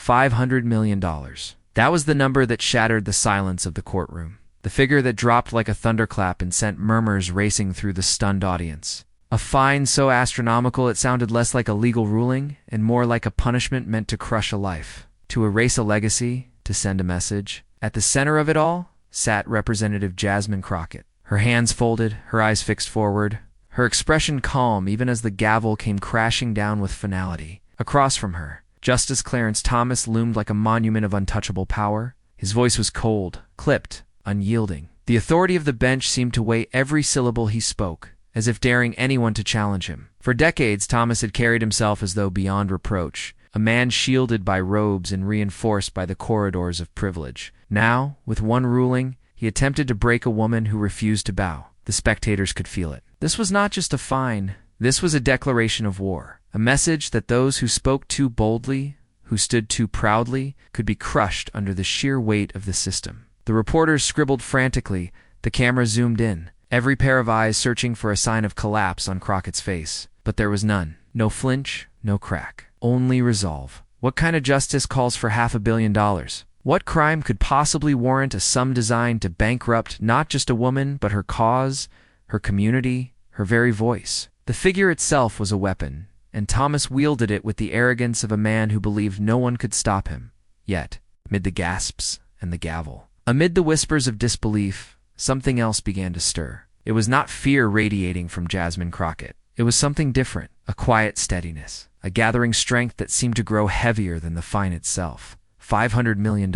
$500 million. That was the number that shattered the silence of the courtroom. The figure that dropped like a thunderclap and sent murmurs racing through the stunned audience. A fine so astronomical it sounded less like a legal ruling and more like a punishment meant to crush a life, to erase a legacy, to send a message. At the center of it all sat Representative Jasmine Crockett, her hands folded, her eyes fixed forward, her expression calm even as the gavel came crashing down with finality. Across from her, Justice Clarence Thomas loomed like a monument of untouchable power. His voice was cold, clipped, unyielding. The authority of the bench seemed to weigh every syllable he spoke, as if daring anyone to challenge him. For decades, Thomas had carried himself as though beyond reproach, a man shielded by robes and reinforced by the corridors of privilege. Now, with one ruling, he attempted to break a woman who refused to bow. The spectators could feel it. This was not just a fine. This was a declaration of war, a message that those who spoke too boldly, who stood too proudly, could be crushed under the sheer weight of the system. The reporters scribbled frantically. The camera zoomed in, every pair of eyes searching for a sign of collapse on Crockett's face. But there was none. No flinch, no crack. Only resolve. What kind of justice calls for $500 million? What crime could possibly warrant a sum designed to bankrupt not just a woman, but her cause, her community, her very voice? The figure itself was a weapon, and Thomas wielded it with the arrogance of a man who believed no one could stop him. Yet, amid the gasps and the gavel, amid the whispers of disbelief, something else began to stir. It was not fear radiating from Jasmine Crockett. It was something different, a quiet steadiness, a gathering strength that seemed to grow heavier than the fine itself. $500 million.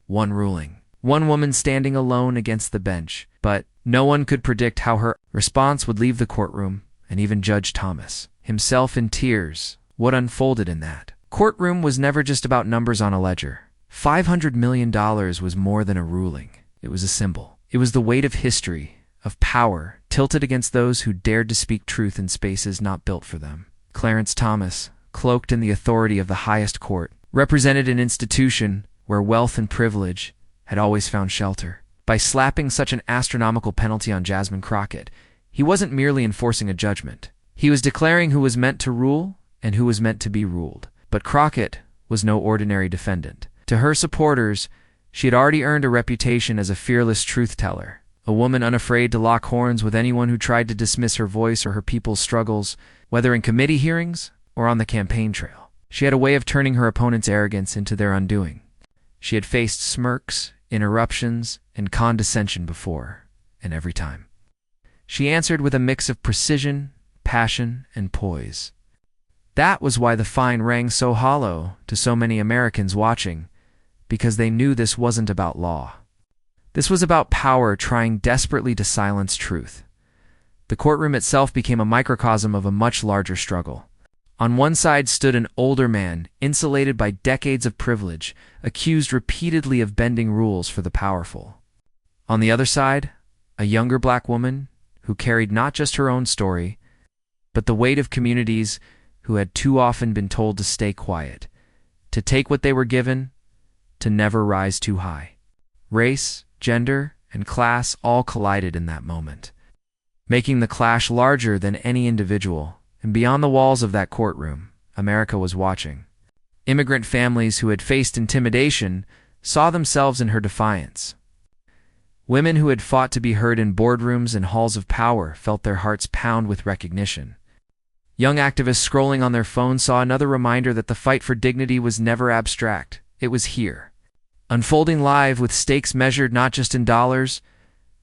One ruling. One woman standing alone against the bench. But no one could predict how her response would leave the courtroom, and even Judge Thomas, himself in tears, what unfolded in that courtroom was never just about numbers on a ledger. $500 million was more than a ruling. It was a symbol. It was the weight of history, of power, tilted against those who dared to speak truth in spaces not built for them. Clarence Thomas, cloaked in the authority of the highest court, represented an institution where wealth and privilege had always found shelter. By slapping such an astronomical penalty on Jasmine Crockett, he wasn't merely enforcing a judgment. He was declaring who was meant to rule and who was meant to be ruled. But Crockett was no ordinary defendant. To her supporters, she had already earned a reputation as a fearless truth-teller, a woman unafraid to lock horns with anyone who tried to dismiss her voice or her people's struggles, whether in committee hearings or on the campaign trail. She had a way of turning her opponents' arrogance into their undoing. She had faced smirks, interruptions, and condescension before, and every time she answered with a mix of precision, passion, and poise. That was why the fine rang so hollow to so many Americans watching, because they knew this wasn't about law. This was about power trying desperately to silence truth. The courtroom itself became a microcosm of a much larger struggle. On one side stood an older man, insulated by decades of privilege, accused repeatedly of bending rules for the powerful. On the other side, a younger black woman who carried not just her own story, but the weight of communities who had too often been told to stay quiet, to take what they were given, to never rise too high. Race, gender, and class all collided in that moment, making the clash larger than any individual. And beyond the walls of that courtroom, America was watching. Immigrant families who had faced intimidation saw themselves in her defiance. Women who had fought to be heard in boardrooms and halls of power felt their hearts pound with recognition. Young activists scrolling on their phones saw another reminder that the fight for dignity was never abstract. It was here, unfolding live with stakes measured not just in dollars,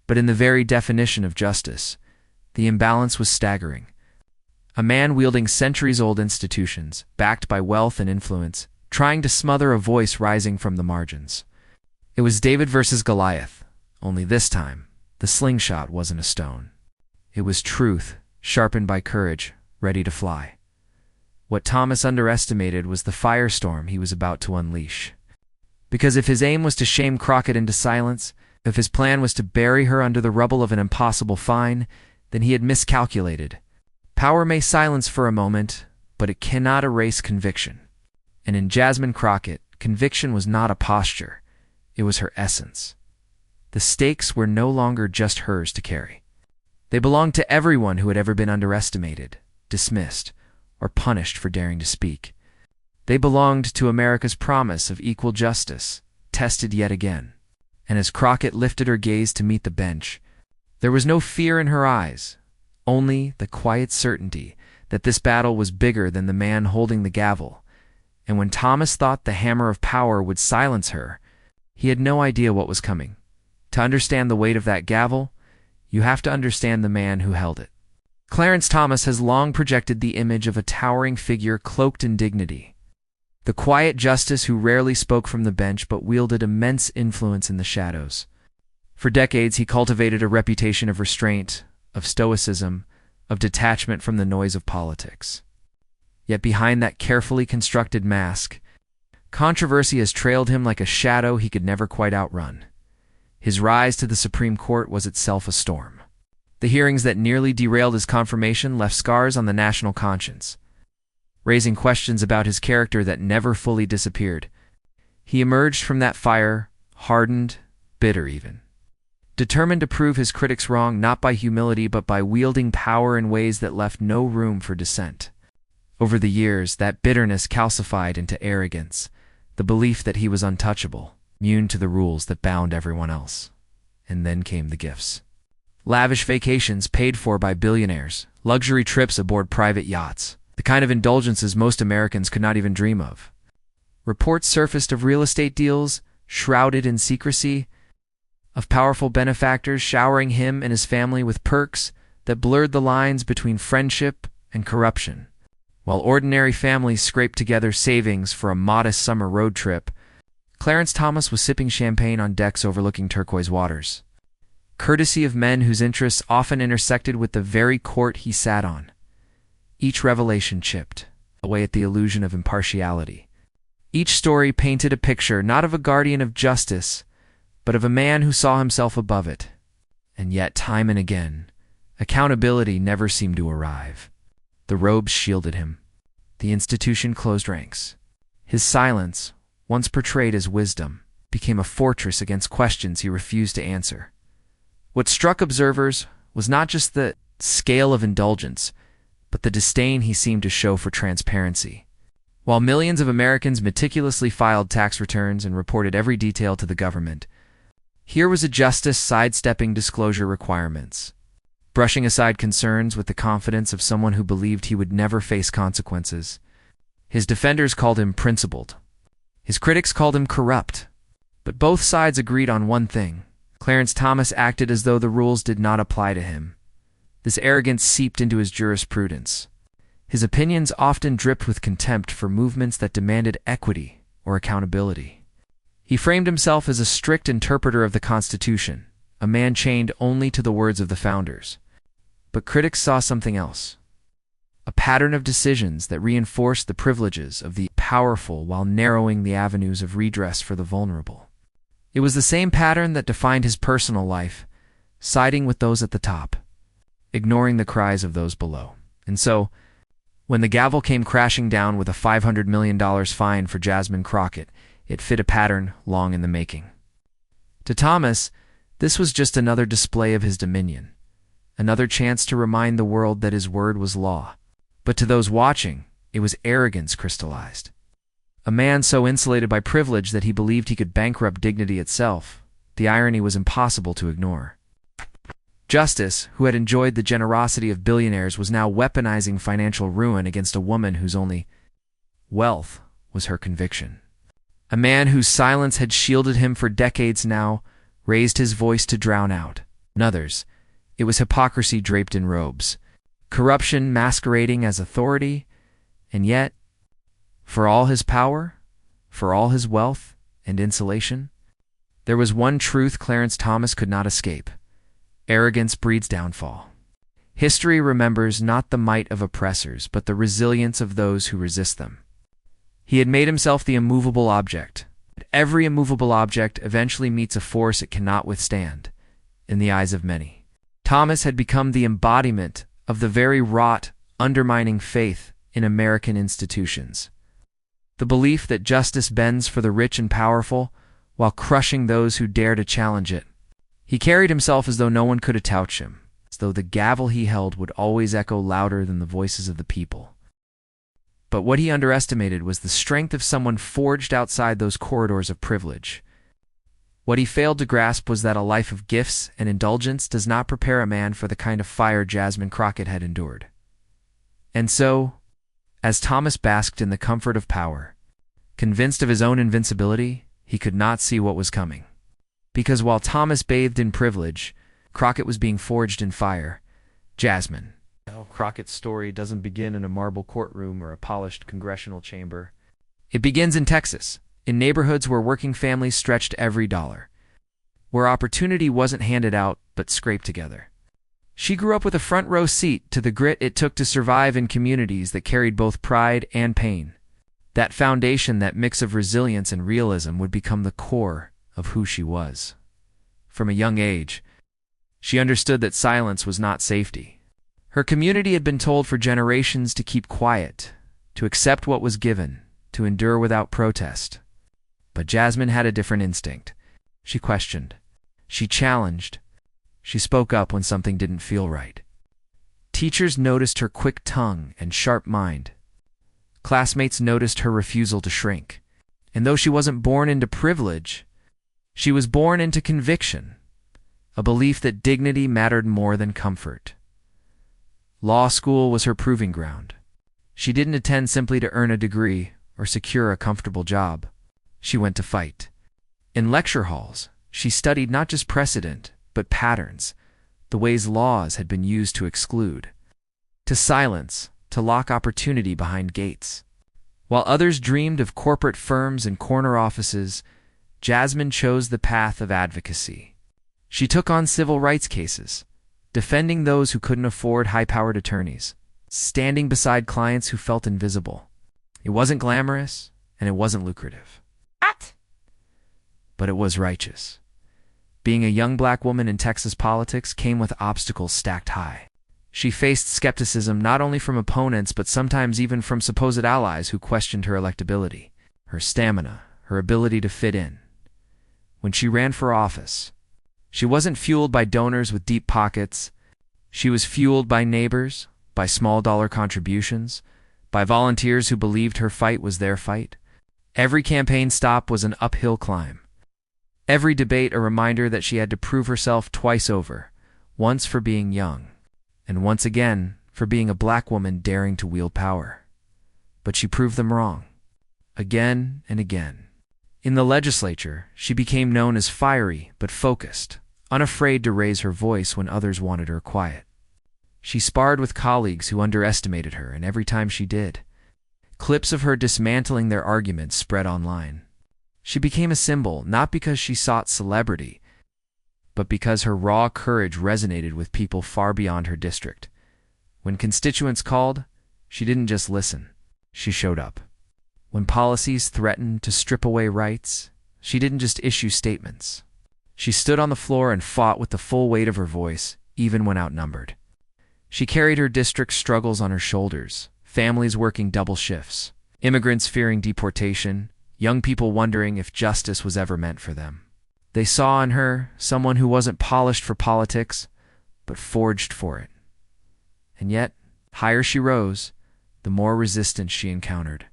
but in the very definition of justice. The imbalance was staggering. A man wielding centuries-old institutions, backed by wealth and influence, trying to smother a voice rising from the margins. It was David versus Goliath, only this time, the slingshot wasn't a stone. It was truth, sharpened by courage, ready to fly. What Thomas underestimated was the firestorm he was about to unleash. Because if his aim was to shame Crockett into silence, if his plan was to bury her under the rubble of an impossible fine, then he had miscalculated. Power may silence for a moment, but it cannot erase conviction. And in Jasmine Crockett, conviction was not a posture. It was her essence. The stakes were no longer just hers to carry. They belonged to everyone who had ever been underestimated, dismissed, or punished for daring to speak. They belonged to America's promise of equal justice, tested yet again. And as Crockett lifted her gaze to meet the bench, there was no fear in her eyes, only the quiet certainty that this battle was bigger than the man holding the gavel. And when Thomas thought the hammer of power would silence her, he had no idea what was coming. To understand the weight of that gavel, you have to understand the man who held it. Clarence Thomas has long projected the image of a towering figure cloaked in dignity, the quiet justice who rarely spoke from the bench but wielded immense influence in the shadows. For decades, he cultivated a reputation of restraint, of stoicism, of detachment from the noise of politics. Yet behind that carefully constructed mask, controversy has trailed him like a shadow he could never quite outrun. His rise to the Supreme Court was itself a storm. The hearings that nearly derailed his confirmation left scars on the national conscience, raising questions about his character that never fully disappeared. He emerged from that fire, hardened, bitter even, determined to prove his critics wrong not by humility but by wielding power in ways that left no room for dissent. Over the years, that bitterness calcified into arrogance, the belief that he was untouchable, immune to the rules that bound everyone else. And then came the gifts. Lavish vacations paid for by billionaires, luxury trips aboard private yachts, the kind of indulgences most Americans could not even dream of. Reports surfaced of real estate deals shrouded in secrecy, of powerful benefactors showering him and his family with perks that blurred the lines between friendship and corruption. While ordinary families scraped together savings for a modest summer road trip, Clarence Thomas was sipping champagne on decks overlooking turquoise waters, courtesy of men whose interests often intersected with the very court he sat on. Each revelation chipped away at the illusion of impartiality. Each story painted a picture not of a guardian of justice, but of a man who saw himself above it. And yet, time and again, accountability never seemed to arrive. The robes shielded him. The institution closed ranks. His silence, once portrayed as wisdom, became a fortress against questions he refused to answer. What struck observers was not just the scale of indulgence, but the disdain he seemed to show for transparency. While millions of Americans meticulously filed tax returns and reported every detail to the government, here was a justice sidestepping disclosure requirements, brushing aside concerns with the confidence of someone who believed he would never face consequences. His defenders called him principled. His critics called him corrupt. But both sides agreed on one thing. Clarence Thomas acted as though the rules did not apply to him. This arrogance seeped into his jurisprudence. His opinions often dripped with contempt for movements that demanded equity or accountability. He framed himself as a strict interpreter of the Constitution, a man chained only to the words of the founders. But critics saw something else. A pattern of decisions that reinforced the privileges of the powerful while narrowing the avenues of redress for the vulnerable. It was the same pattern that defined his personal life, siding with those at the top, ignoring the cries of those below. And so, when the gavel came crashing down with a $500 million fine for Jasmine Crockett, it fit a pattern long in the making. To Thomas, this was just another display of his dominion, another chance to remind the world that his word was law. But to those watching, it was arrogance crystallized. A man so insulated by privilege that he believed he could bankrupt dignity itself. The irony was impossible to ignore. Justice, who had enjoyed the generosity of billionaires, was now weaponizing financial ruin against a woman whose only wealth was her conviction. A man whose silence had shielded him for decades now raised his voice to drown out. In others, it was hypocrisy draped in robes, corruption masquerading as authority, and yet, for all his power, for all his wealth and insulation, there was one truth Clarence Thomas could not escape. Arrogance breeds downfall. History remembers not the might of oppressors, but the resilience of those who resist them. He had made himself the immovable object. But every immovable object eventually meets a force it cannot withstand, in the eyes of many. Thomas had become the embodiment of the very rot, undermining faith in American institutions. The belief that justice bends for the rich and powerful while crushing those who dare to challenge it. He carried himself as though no one could attouch him, as though the gavel he held would always echo louder than the voices of the people. But what he underestimated was the strength of someone forged outside those corridors of privilege. What he failed to grasp was that a life of gifts and indulgence does not prepare a man for the kind of fire Jasmine Crockett had endured. And so, as Thomas basked in the comfort of power, convinced of his own invincibility, he could not see what was coming. Because while Thomas bathed in privilege, Crockett was being forged in fire. Jasmine. Crockett's story doesn't begin in a marble courtroom or a polished congressional chamber. It begins in Texas, in neighborhoods where working families stretched every dollar, where opportunity wasn't handed out but scraped together. She grew up with a front-row seat to the grit it took to survive in communities that carried both pride and pain. That foundation, that mix of resilience and realism, would become the core of who she was. From a young age, she understood that silence was not safety. Her community had been told for generations to keep quiet, to accept what was given, to endure without protest. But Jasmine had a different instinct. She questioned. She challenged. She spoke up when something didn't feel right. Teachers noticed her quick tongue and sharp mind. Classmates noticed her refusal to shrink. And though she wasn't born into privilege, she was born into conviction, a belief that dignity mattered more than comfort. Law school was her proving ground. She didn't attend simply to earn a degree or secure a comfortable job. She went to fight. In lecture halls, she studied not just precedent, but patterns, the ways laws had been used to exclude, to silence, to lock opportunity behind gates. While others dreamed of corporate firms and corner offices, Jasmine chose the path of advocacy. She took on civil rights cases, defending those who couldn't afford high-powered attorneys, standing beside clients who felt invisible. It wasn't glamorous, and it wasn't lucrative. But it was righteous. Being a young black woman in Texas politics came with obstacles stacked high. She faced skepticism not only from opponents but sometimes even from supposed allies who questioned her electability, her stamina, her ability to fit in. When she ran for office, she wasn't fueled by donors with deep pockets. She was fueled by neighbors, by small-dollar contributions, by volunteers who believed her fight was their fight. Every campaign stop was an uphill climb. Every debate a reminder that she had to prove herself twice over, once for being young, and once again for being a black woman daring to wield power. But she proved them wrong, again and again. In the legislature, she became known as fiery but focused, unafraid to raise her voice when others wanted her quiet. She sparred with colleagues who underestimated her, and every time she did, clips of her dismantling their arguments spread online. She became a symbol not because she sought celebrity, but because her raw courage resonated with people far beyond her district. When constituents called, she didn't just listen, she showed up. When policies threatened to strip away rights, she didn't just issue statements. She stood on the floor and fought with the full weight of her voice, even when outnumbered. She carried her district's struggles on her shoulders, families working double shifts, immigrants fearing deportation, young people wondering if justice was ever meant for them. They saw in her someone who wasn't polished for politics, but forged for it. And yet, higher she rose, the more resistance she encountered.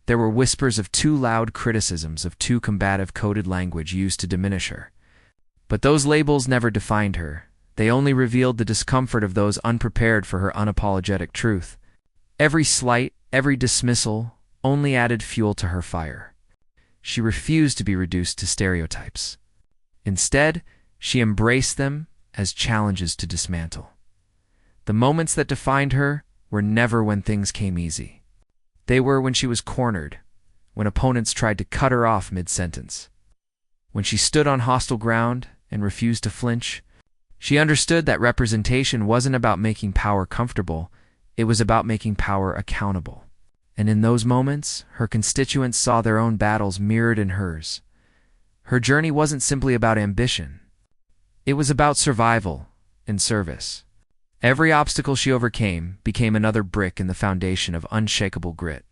There were whispers of too loud criticisms, of too combative coded language used to diminish her. But those labels never defined her. They only revealed the discomfort of those unprepared for her unapologetic truth. Every slight, every dismissal only added fuel to her fire. She refused to be reduced to stereotypes. Instead, she embraced them as challenges to dismantle. The moments that defined her were never when things came easy. They were when she was cornered, when opponents tried to cut her off mid-sentence. When she stood on hostile ground and refused to flinch, she understood that representation wasn't about making power comfortable, it was about making power accountable. And in those moments, her constituents saw their own battles mirrored in hers. Her journey wasn't simply about ambition. It was about survival and service. Every obstacle she overcame became another brick in the foundation of unshakable grit.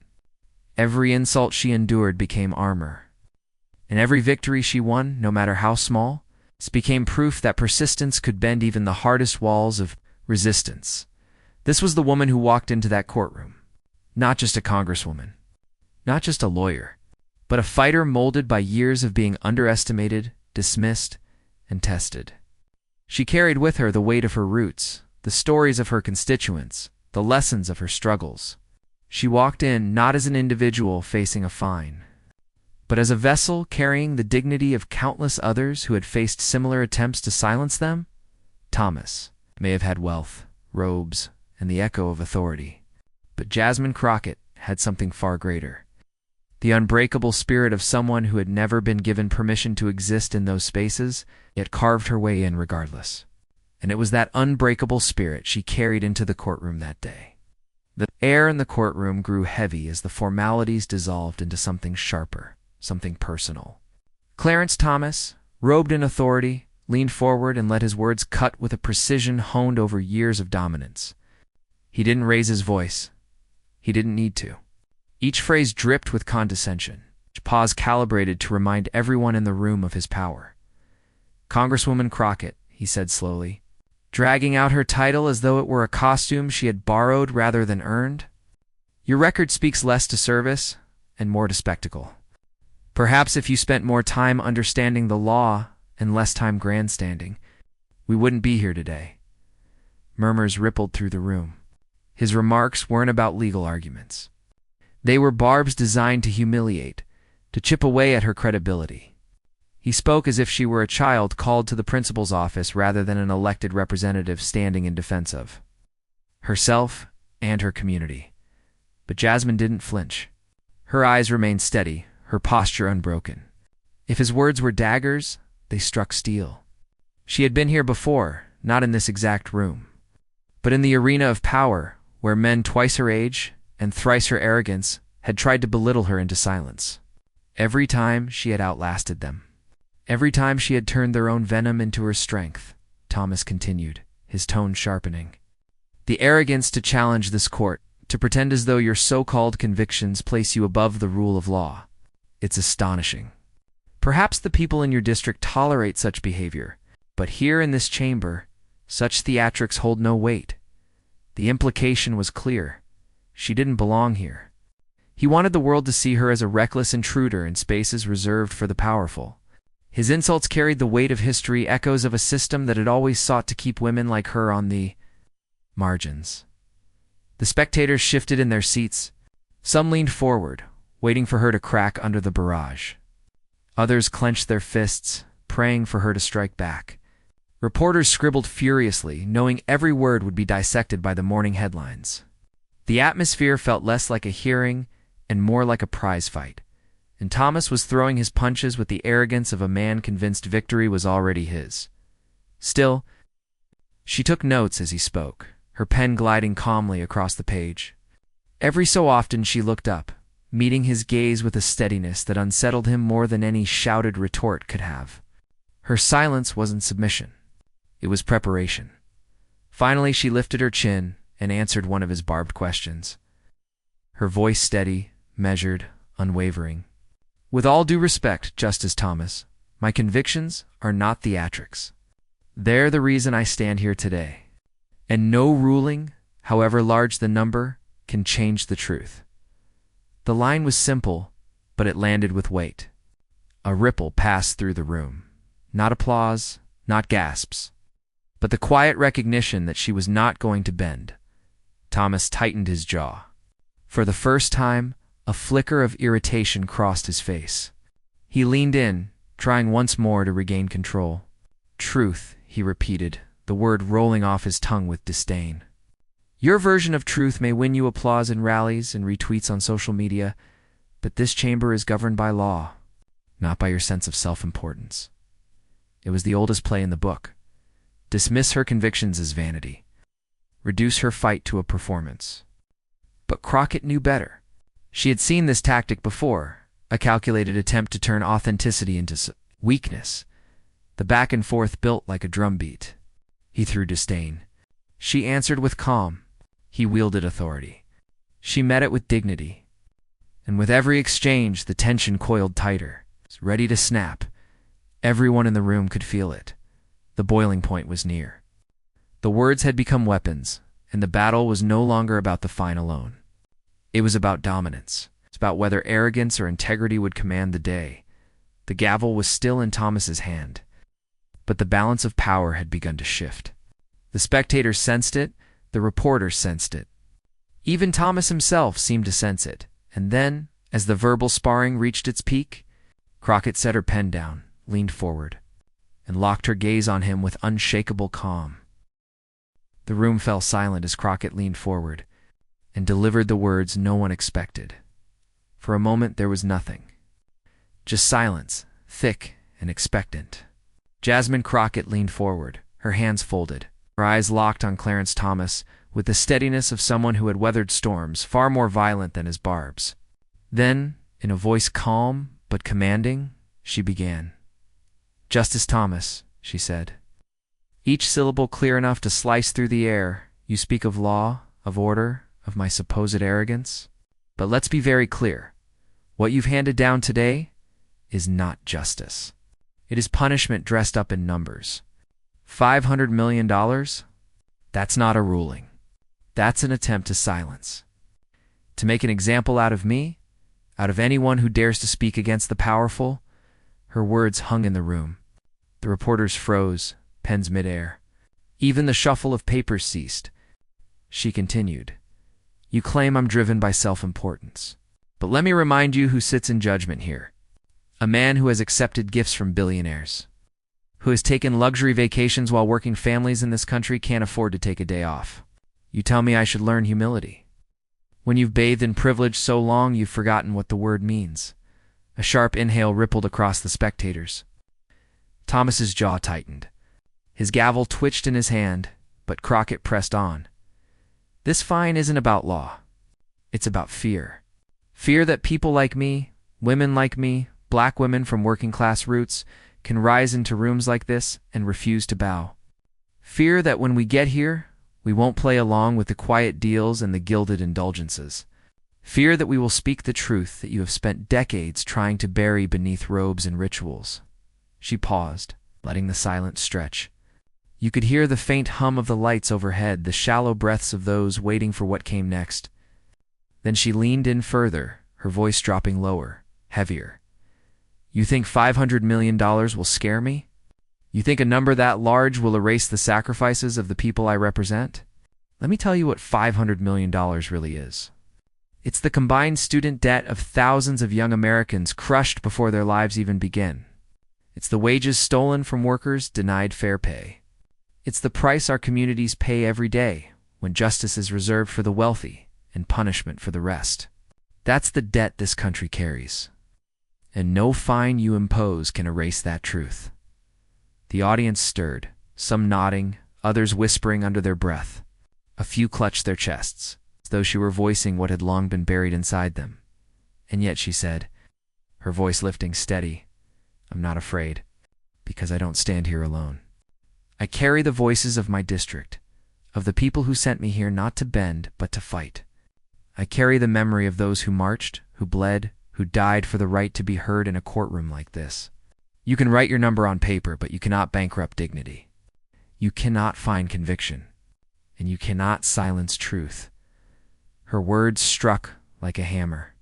Every insult she endured became armor. And every victory she won, no matter how small, became proof that persistence could bend even the hardest walls of resistance. This was the woman who walked into that courtroom. Not just a congresswoman, not just a lawyer, but a fighter molded by years of being underestimated, dismissed, and tested. She carried with her the weight of her roots, the stories of her constituents, the lessons of her struggles. She walked in not as an individual facing a fine, but as a vessel carrying the dignity of countless others who had faced similar attempts to silence them. Thomas may have had wealth, robes, and the echo of authority, but Jasmine Crockett had something far greater. The unbreakable spirit of someone who had never been given permission to exist in those spaces, yet carved her way in regardless. And it was that unbreakable spirit she carried into the courtroom that day. The air in the courtroom grew heavy as the formalities dissolved into something sharper, something personal. Clarence Thomas, robed in authority, leaned forward and let his words cut with a precision honed over years of dominance. He didn't raise his voice. He didn't need to. Each phrase dripped with condescension, each pause calibrated to remind everyone in the room of his power. "Congresswoman Crockett," he said slowly, dragging out her title as though it were a costume she had borrowed rather than earned, "your record speaks less to service and more to spectacle. Perhaps if you spent more time understanding the law and less time grandstanding, we wouldn't be here today." Murmurs rippled through the room. His remarks weren't about legal arguments. They were barbs designed to humiliate, to chip away at her credibility. He spoke as if she were a child called to the principal's office rather than an elected representative standing in defense of herself and her community. But Jasmine didn't flinch. Her eyes remained steady, her posture unbroken. If his words were daggers, they struck steel. She had been here before, not in this exact room, but in the arena of power, where men twice her age and thrice her arrogance had tried to belittle her into silence. Every time she had outlasted them. Every time she had turned their own venom into her strength. Thomas continued, his tone sharpening. "The arrogance to challenge this court, to pretend as though your so-called convictions place you above the rule of law. It's astonishing. Perhaps the people in your district tolerate such behavior, but here in this chamber, such theatrics hold no weight." The implication was clear. She didn't belong here. He wanted the world to see her as a reckless intruder in spaces reserved for the powerful. His insults carried the weight of history, echoes of a system that had always sought to keep women like her on the margins. The spectators shifted in their seats. Some leaned forward, waiting for her to crack under the barrage. Others clenched their fists, praying for her to strike back. Reporters scribbled furiously, knowing every word would be dissected by the morning headlines. The atmosphere felt less like a hearing and more like a prize fight, and Thomas was throwing his punches with the arrogance of a man convinced victory was already his. Still, she took notes as he spoke, her pen gliding calmly across the page. Every so often she looked up, meeting his gaze with a steadiness that unsettled him more than any shouted retort could have. Her silence wasn't submission. It was preparation. Finally, she lifted her chin and answered one of his barbed questions. Her voice steady, measured, unwavering. "With all due respect, Justice Thomas, my convictions are not theatrics. They're the reason I stand here today. And no ruling, however large the number, can change the truth." The line was simple, but it landed with weight. A ripple passed through the room. Not applause, not gasps, but the quiet recognition that she was not going to bend. Thomas tightened his jaw. For the first time, a flicker of irritation crossed his face. He leaned in, trying once more to regain control. "Truth," he repeated, the word rolling off his tongue with disdain. "Your version of truth may win you applause in rallies and retweets on social media, but this chamber is governed by law, not by your sense of self-importance." It was the oldest play in the book. Dismiss her convictions as vanity. Reduce her fight to a performance. But Crockett knew better. She had seen this tactic before, a calculated attempt to turn authenticity into weakness. The back and forth built like a drumbeat. He threw disdain. She answered with calm. He wielded authority. She met it with dignity. And with every exchange, the tension coiled tighter, ready to snap. Everyone in the room could feel it. The boiling point was near. The words had become weapons, and the battle was no longer about the fine alone. It was about dominance. It's about whether arrogance or integrity would command the day. The gavel was still in Thomas's hand, but the balance of power had begun to shift. The spectators sensed it, the reporters sensed it. Even Thomas himself seemed to sense it. And then, as the verbal sparring reached its peak, Crockett set her pen down, leaned forward, and locked her gaze on him with unshakable calm. The room fell silent as Crockett leaned forward and delivered the words no one expected. For a moment there was nothing. Just silence, thick and expectant. Jasmine Crockett leaned forward, her hands folded, her eyes locked on Clarence Thomas with the steadiness of someone who had weathered storms far more violent than his barbs. Then, in a voice calm but commanding, she began. "Justice Thomas," she said, each syllable clear enough to slice through the air, "you speak of law, of order, of my supposed arrogance. But let's be very clear. What you've handed down today is not justice. It is punishment dressed up in numbers. $500 million? That's not a ruling. That's an attempt to silence. To make an example out of me, out of anyone who dares to speak against the powerful." Her words hung in the room. The reporters froze, pens midair. Even the shuffle of papers ceased. She continued, "You claim I'm driven by self-importance. But let me remind you who sits in judgment here. A man who has accepted gifts from billionaires, who has taken luxury vacations while working families in this country can't afford to take a day off. You tell me I should learn humility. When you've bathed in privilege so long you've forgotten what the word means." A sharp inhale rippled across the spectators. Thomas's jaw tightened. His gavel twitched in his hand, but Crockett pressed on. "This fine isn't about law. It's about fear. Fear that people like me, women like me, black women from working-class roots, can rise into rooms like this and refuse to bow. Fear that when we get here, we won't play along with the quiet deals and the gilded indulgences. Fear that we will speak the truth that you have spent decades trying to bury beneath robes and rituals." She paused, letting the silence stretch. You could hear the faint hum of the lights overhead, the shallow breaths of those waiting for what came next. Then she leaned in further, her voice dropping lower, heavier. "You think $500 million will scare me? You think a number that large will erase the sacrifices of the people I represent? Let me tell you what $500 million really is. It's the combined student debt of thousands of young Americans crushed before their lives even begin. It's the wages stolen from workers denied fair pay. It's the price our communities pay every day when justice is reserved for the wealthy and punishment for the rest. That's the debt this country carries. And no fine you impose can erase that truth." The audience stirred, some nodding, others whispering under their breath. A few clutched their chests, as though she were voicing what had long been buried inside them. And yet she said, her voice lifting steady, "I'm not afraid, because I don't stand here alone. I carry the voices of my district, of the people who sent me here not to bend, but to fight. I carry the memory of those who marched, who bled, who died for the right to be heard in a courtroom like this. You can write your number on paper, but you cannot bankrupt dignity. You cannot find conviction, and you cannot silence truth." Her words struck like a hammer.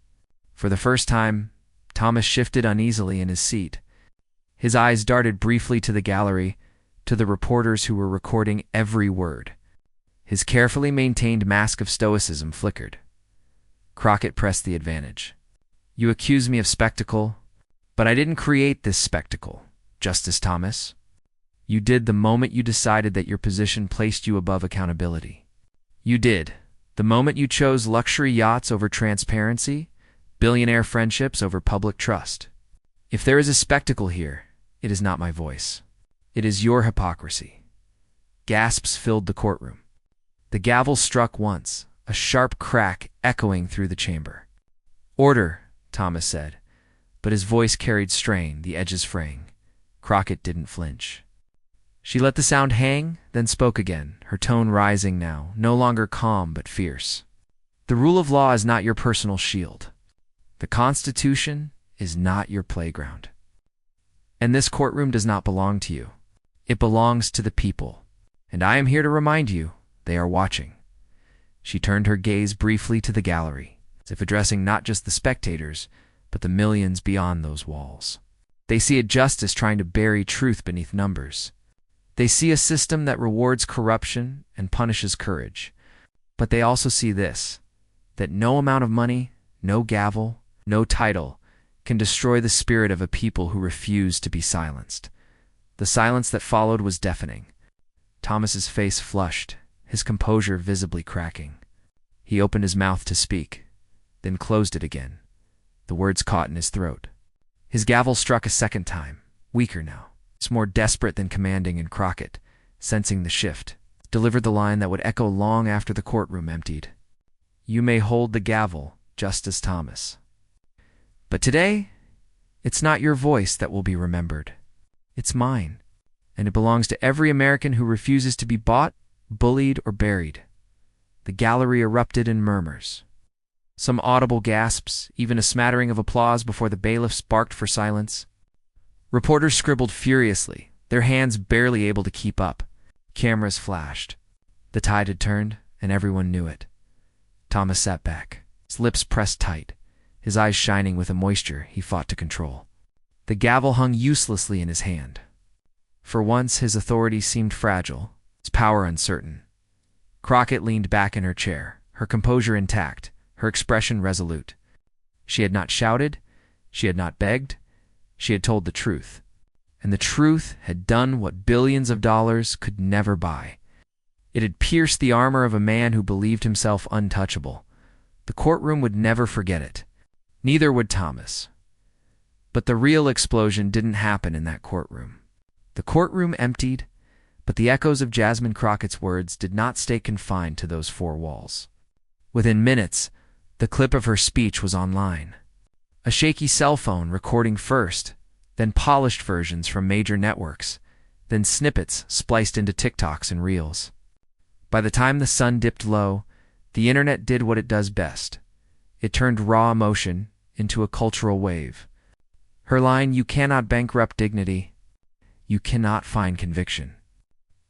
For the first time, Thomas shifted uneasily in his seat. His eyes darted briefly to the gallery, to the reporters who were recording every word. His carefully maintained mask of stoicism flickered. Crockett pressed the advantage. "You accuse me of spectacle, but I didn't create this spectacle, Justice Thomas. You did the moment you decided that your position placed you above accountability. You did, the moment you chose luxury yachts over transparency, billionaire friendships over public trust. If there is a spectacle here, it is not my voice. It is your hypocrisy." Gasps filled the courtroom. The gavel struck once, a sharp crack echoing through the chamber. "Order," Thomas said, but his voice carried strain, the edges fraying. Crockett didn't flinch. She let the sound hang, then spoke again, her tone rising now, no longer calm but fierce. "The rule of law is not your personal shield. The Constitution is not your playground. And this courtroom does not belong to you. It belongs to the people. And I am here to remind you, they are watching." She turned her gaze briefly to the gallery. as if addressing not just the spectators, but the millions beyond those walls. They see a justice trying to bury truth beneath numbers. They see a system that rewards corruption and punishes courage. But they also see this, that no amount of money, no gavel, no title can destroy the spirit of a people who refuse to be silenced. The silence that followed was deafening. Thomas's face flushed, his composure visibly cracking. He opened his mouth to speak, then closed it again. The words caught in his throat. His gavel struck a second time, weaker now. It's more desperate than commanding, and Crockett, sensing the shift, delivered the line that would echo long after the courtroom emptied. "You may hold the gavel, Justice Thomas. But today, it's not your voice that will be remembered. It's mine, and it belongs to every American who refuses to be bought, bullied, or buried." The gallery erupted in murmurs. Some audible gasps, even a smattering of applause before the bailiffs barked for silence. Reporters scribbled furiously, their hands barely able to keep up. Cameras flashed. The tide had turned, and everyone knew it. Thomas sat back, his lips pressed tight, his eyes shining with a moisture he fought to control. The gavel hung uselessly in his hand. For once, his authority seemed fragile, his power uncertain. Crockett leaned back in her chair, her composure intact, her expression resolute. She had not shouted, she had not begged, she had told the truth. And the truth had done what billions of dollars could never buy. It had pierced the armor of a man who believed himself untouchable. The courtroom would never forget it. Neither would Thomas. But the real explosion didn't happen in that courtroom. The courtroom emptied, but the echoes of Jasmine Crockett's words did not stay confined to those four walls. Within minutes, the clip of her speech was online. A shaky cell phone recording first, then polished versions from major networks, then snippets spliced into TikToks and Reels. By the time the sun dipped low, the internet did what it does best. It turned raw emotion into a cultural wave. Her line, "You cannot bankrupt dignity, you cannot find conviction,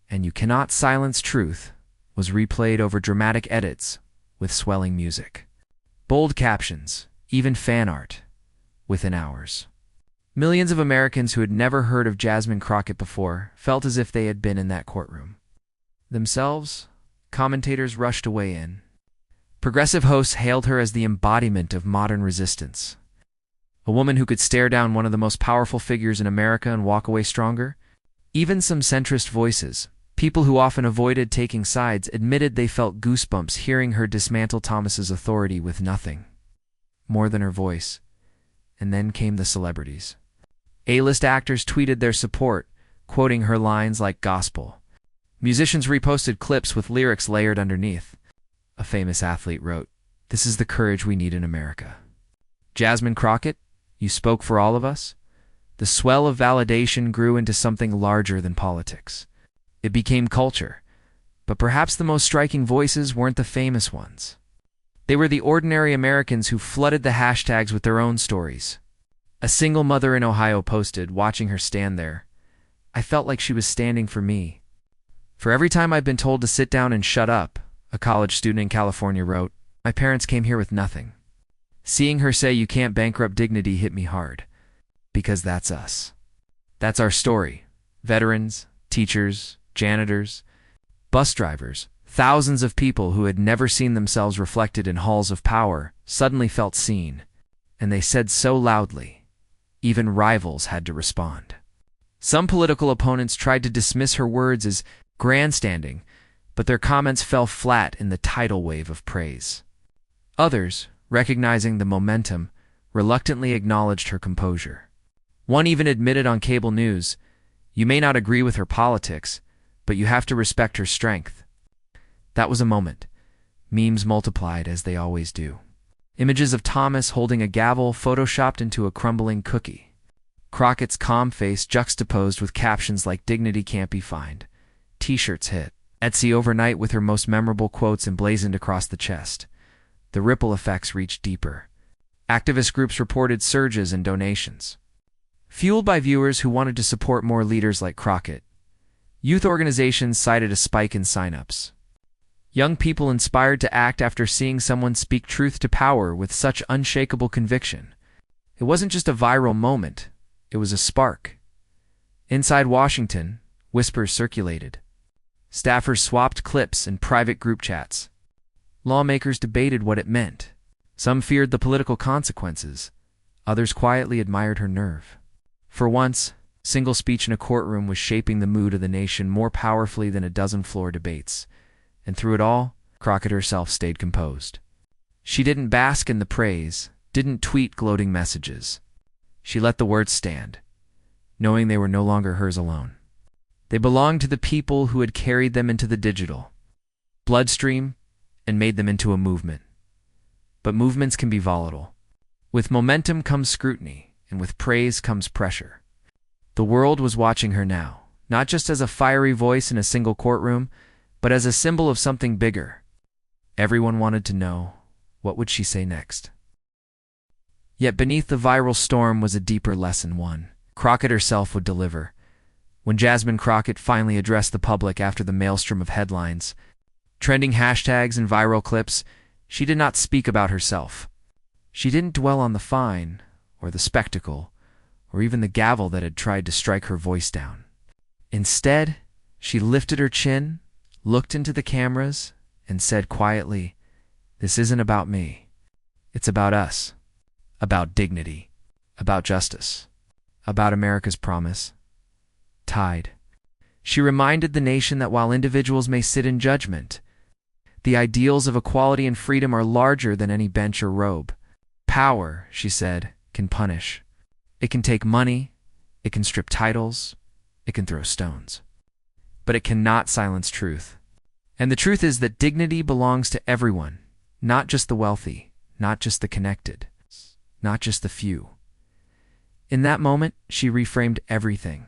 and you cannot silence truth," was replayed over dramatic edits with swelling music. Bold captions, even fan art, within hours. Millions of Americans who had never heard of Jasmine Crockett before felt as if they had been in that courtroom. Themselves, commentators rushed to weigh in. Progressive hosts hailed her as the embodiment of modern resistance. A woman who could stare down one of the most powerful figures in America and walk away stronger. Even some centrist voices, people who often avoided taking sides, admitted they felt goosebumps hearing her dismantle Thomas's authority with nothing more than her voice. And then came the celebrities. A-list actors tweeted their support, quoting her lines like gospel. Musicians reposted clips with lyrics layered underneath. A famous athlete wrote, "This is the courage we need in America." Jasmine Crockett, you spoke for all of us. The swell of validation grew into something larger than politics. It became culture. But perhaps the most striking voices weren't the famous ones. They were the ordinary Americans who flooded the hashtags with their own stories. A single mother in Ohio posted, watching her stand there, "I felt like she was standing for me. For every time I've been told to sit down and shut up," a college student in California wrote, "my parents came here with nothing." Seeing her say "you can't bankrupt dignity" hit me hard. Because that's us. That's our story. Veterans, teachers, janitors, bus drivers, thousands of people who had never seen themselves reflected in halls of power suddenly felt seen. And they said so loudly, even rivals had to respond. Some political opponents tried to dismiss her words as grandstanding, but their comments fell flat in the tidal wave of praise. Others, recognizing the momentum, reluctantly acknowledged her composure. One even admitted on cable news, "You may not agree with her politics, but you have to respect her strength." That was a moment. Memes multiplied as they always do. Images of Thomas holding a gavel photoshopped into a crumbling cookie. Crockett's calm face juxtaposed with captions like "Dignity can't be fined." T-shirts hit Etsy overnight with her most memorable quotes emblazoned across the chest. The ripple effects reached deeper. Activist groups reported surges in donations, fueled by viewers who wanted to support more leaders like Crockett. Youth organizations cited a spike in signups. Young people inspired to act after seeing someone speak truth to power with such unshakable conviction. It wasn't just a viral moment, it was a spark. Inside Washington, whispers circulated. Staffers swapped clips in private group chats. Lawmakers debated what it meant. Some feared the political consequences. Others quietly admired her nerve. For once, single speech in a courtroom was shaping the mood of the nation more powerfully than a dozen floor debates. And through it all, Crockett herself stayed composed. She didn't bask in the praise, didn't tweet gloating messages. She let the words stand, knowing they were no longer hers alone. They belonged to the people who had carried them into the digital bloodstream and made them into a movement. But movements can be volatile. With momentum comes scrutiny, and with praise comes pressure. The world was watching her now, not just as a fiery voice in a single courtroom, but as a symbol of something bigger. Everyone wanted to know, what would she say next? Yet beneath the viral storm was a deeper lesson, one Crockett herself would deliver. When Jasmine Crockett finally addressed the public after the maelstrom of headlines, trending hashtags and viral clips, she did not speak about herself. She didn't dwell on the fine, or the spectacle, or even the gavel that had tried to strike her voice down. Instead, she lifted her chin, looked into the cameras, and said quietly, "This isn't about me. It's about us. About dignity. About justice. About America's promise." Tide. She reminded the nation that while individuals may sit in judgment, the ideals of equality and freedom are larger than any bench or robe. Power, she said, can punish. It can take money, it can strip titles, it can throw stones. But it cannot silence truth. And the truth is that dignity belongs to everyone, not just the wealthy, not just the connected, not just the few. In that moment, she reframed everything.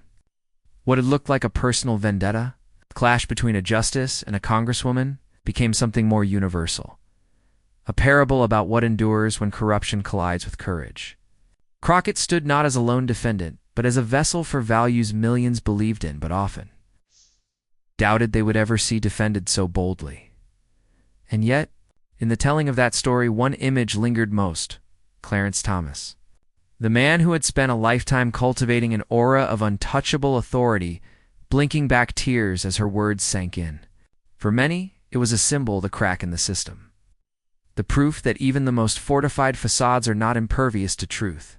What had looked like a personal vendetta, a clash between a justice and a congresswoman, became something more universal. A parable about what endures when corruption collides with courage. Crockett stood not as a lone defendant, but as a vessel for values millions believed in but often doubted they would ever see defended so boldly. And yet, in the telling of that story, one image lingered most: Clarence Thomas. The man who had spent a lifetime cultivating an aura of untouchable authority, blinking back tears as her words sank in. For many, it was a symbol of the crack in the system. The proof that even the most fortified facades are not impervious to truth.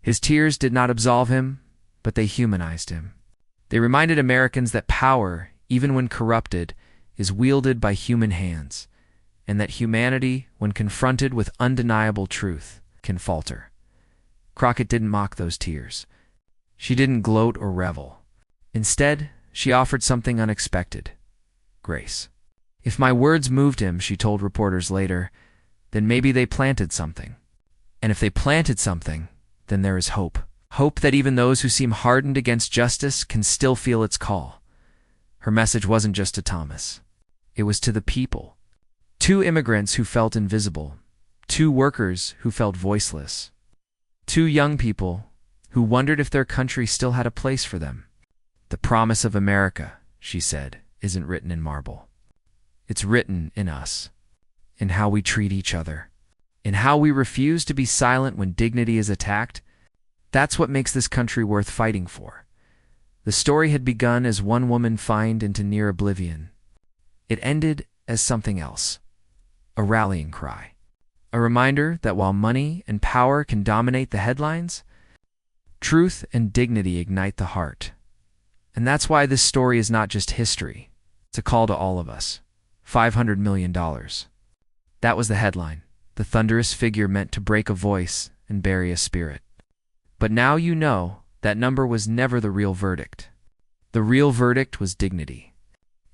His tears did not absolve him, but they humanized him. They reminded Americans that power, even when corrupted, is wielded by human hands, and that humanity, when confronted with undeniable truth, can falter. Crockett didn't mock those tears. She didn't gloat or revel. Instead, she offered something unexpected: grace. If my words moved him, she told reporters later, then maybe they planted something. And if they planted something, then there is hope. Hope that even those who seem hardened against justice can still feel its call. Her message wasn't just to Thomas. It was to the people. 2 immigrants who felt invisible. 2 workers who felt voiceless. 2 young people who wondered if their country still had a place for them. The promise of America, she said, isn't written in marble. It's written in us, in how we treat each other, in how we refuse to be silent when dignity is attacked. That's what makes this country worth fighting for. The story had begun as one woman fined into near oblivion. It ended as something else, a rallying cry. A reminder that while money and power can dominate the headlines, truth and dignity ignite the heart. And that's why this story is not just history. It's a call to all of us. $500 million. That was the headline, the thunderous figure meant to break a voice and bury a spirit. But now you know that number was never the real verdict. The real verdict was dignity.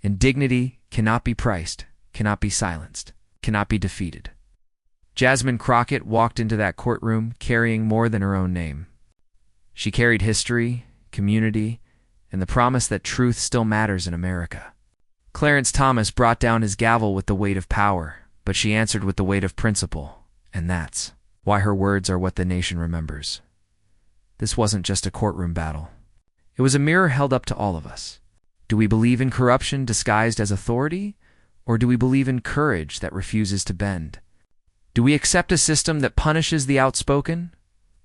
And dignity cannot be priced, cannot be silenced, cannot be defeated. Jasmine Crockett walked into that courtroom carrying more than her own name. She carried history, community, and the promise that truth still matters in America. Clarence Thomas brought down his gavel with the weight of power, but she answered with the weight of principle, and that's why her words are what the nation remembers. This wasn't just a courtroom battle. It was a mirror held up to all of us. Do we believe in corruption disguised as authority, Or do we believe in courage that refuses to bend? Do we accept a system that punishes the outspoken?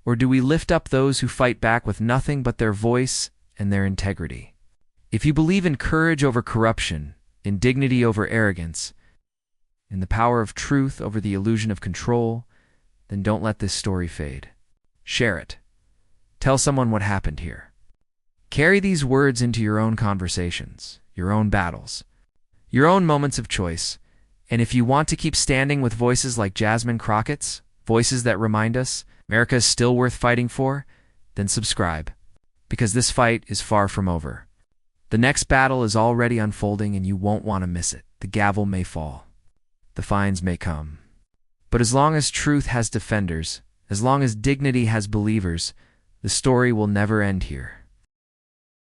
Or do we lift up those who fight back with nothing but their voice and their integrity? If you believe in courage over corruption, in dignity over arrogance, in the power of truth over the illusion of control, then don't let this story fade. Share it. Tell someone what happened here. Carry these words into your own conversations, your own battles, your own moments of choice. And if you want to keep standing with voices like Jasmine Crockett's, voices that remind us America is still worth fighting for, then subscribe, because this fight is far from over. The next battle is already unfolding and you won't want to miss it. The gavel may fall. The fines may come. But as long as truth has defenders, as long as dignity has believers, the story will never end here.